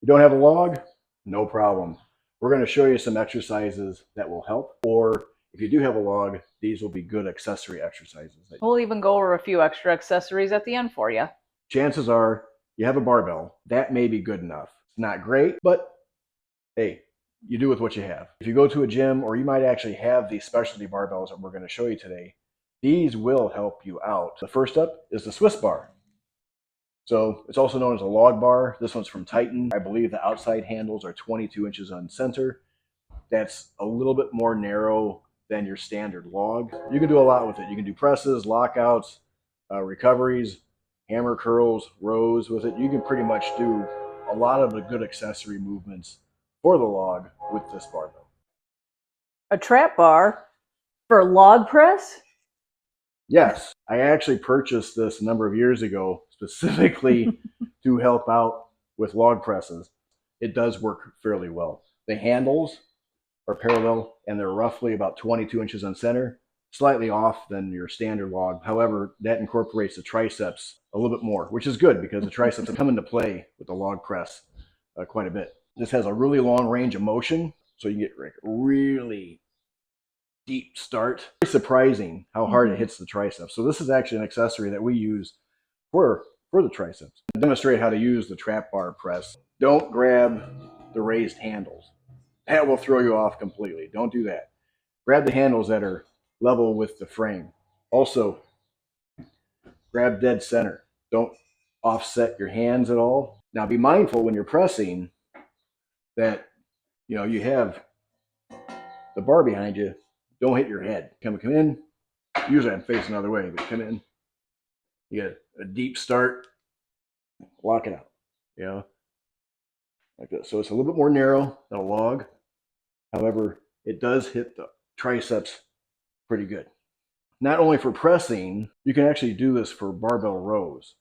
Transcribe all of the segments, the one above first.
you don't have a log, no problem. We're going to show you some exercises that will help. Or if you do have a log, these will be good accessory exercises. We'll even go over a few extra accessories at the end for you. Chances are you have a barbell. That may be good enough. It's not great, but hey, you do with what you have. If you go to a gym, or you might actually have these specialty barbells that we're going to show you today, these will help you out. The first up is the Swiss bar. So it's also known as a log bar. This one's from Titan. I believe the outside handles are 22 inches on center. That's a little bit more narrow than your standard log. You can do a lot with it. You can do presses, lockouts, recoveries, hammer curls, rows with it. You can pretty much do a lot of the good accessory movements for the log with this barbell. A trap bar for log press? Yes, I actually purchased this a number of years ago specifically to help out with log presses. It does work fairly well. The handles are parallel and they're roughly about 22 inches on center, slightly off than your standard log. However, that incorporates the triceps a little bit more, which is good because the triceps come into play with the log press quite a bit. This has a really long range of motion, so you can get really deep start. It's surprising how hard it hits the triceps. So this is actually an accessory that we use for the triceps. To demonstrate how to use the trap bar press, don't grab the raised handles. That will throw you off completely. Don't do that. Grab the handles that are level with the frame. Also, grab dead center. Don't offset your hands at all. Now be mindful when you're pressing that you have the bar behind you. Don't hit your head. Come in. Usually I'm facing the other way, but come in. You get a deep start. Lock it out. Like this. So it's a little bit more narrow than a log. However, it does hit the triceps pretty good. Not only for pressing, you can actually do this for barbell rows.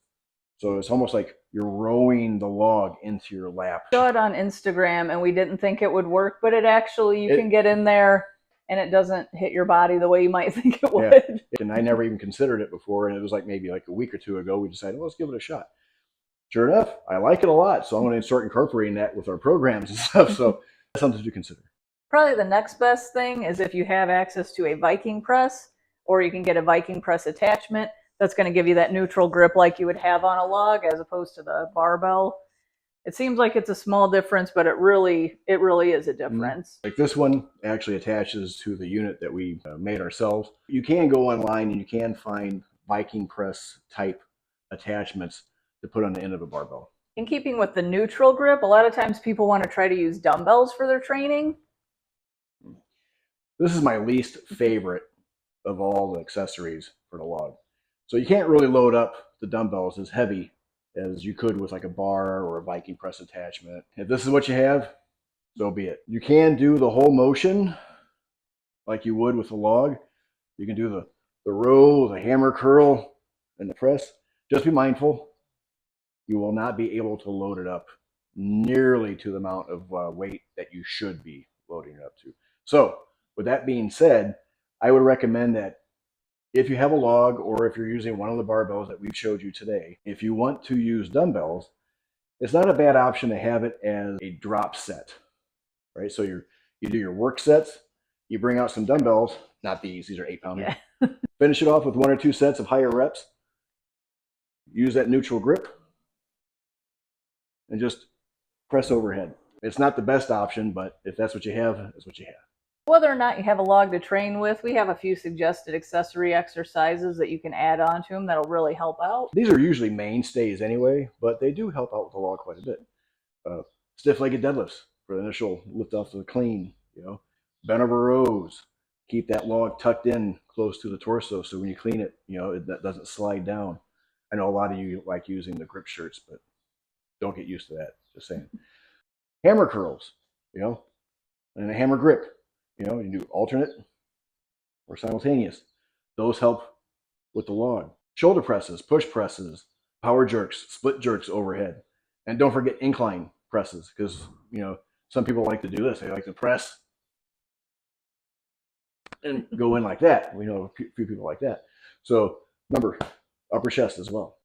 So it's almost like you're rowing the log into your lap. Saw it on Instagram and we didn't think it would work, but it actually, you can get in there and it doesn't hit your body the way you might think it would. Yeah. And I never even considered it before, and it was maybe a week or two ago we decided, well, let's give it a shot. Sure enough, I like it a lot, so I'm going to start incorporating that with our programs and stuff. So that's something to consider. Probably the next best thing is if you have access to a Viking press, or you can get a Viking press attachment that's going to give you that neutral grip like you would have on a log as opposed to the barbell. It seems like it's a small difference, but it really is a difference. Like this one actually attaches to the unit that we made ourselves. You can go online and you can find Viking press type attachments to put on the end of a barbell. In keeping with the neutral grip, a lot of times people want to try to use dumbbells for their training. This is my least favorite of all the accessories for the log. So you can't really load up the dumbbells as heavy as you could with a bar or a Viking press attachment. If this is what you have, so be it. You can do the whole motion like you would with a log. You can do the row, the hammer curl, and the press. Just be mindful. You will not be able to load it up nearly to the amount of weight that you should be loading it up to. So with that being said, I would recommend that if you have a log, or if you're using one of the barbells that we've showed you today, if you want to use dumbbells, it's not a bad option to have it as a drop set, right? So you do your work sets, you bring out some dumbbells, not these are 8-pounders. Yeah. Finish it off with 1 or 2 sets of higher reps. Use that neutral grip and just press overhead. It's not the best option, but if that's what you have, that's what you have. Whether or not you have a log to train with, we have a few suggested accessory exercises that you can add on to them that'll really help out. These are usually mainstays anyway, but they do help out with the log quite a bit. Stiff-legged deadlifts for the initial lift off to the clean. Bent over rows. Keep that log tucked in close to the torso, so when you clean it, that doesn't slide down. I know a lot of you like using the grip shirts, but don't get used to that. Just saying. Hammer curls, and a hammer grip. You can do alternate or simultaneous. Those help with the log. Shoulder presses, push presses, power jerks, split jerks overhead. And don't forget incline presses, because some people like to do this. They like to press and go in like that. We know a few people like that. So remember, upper chest as well.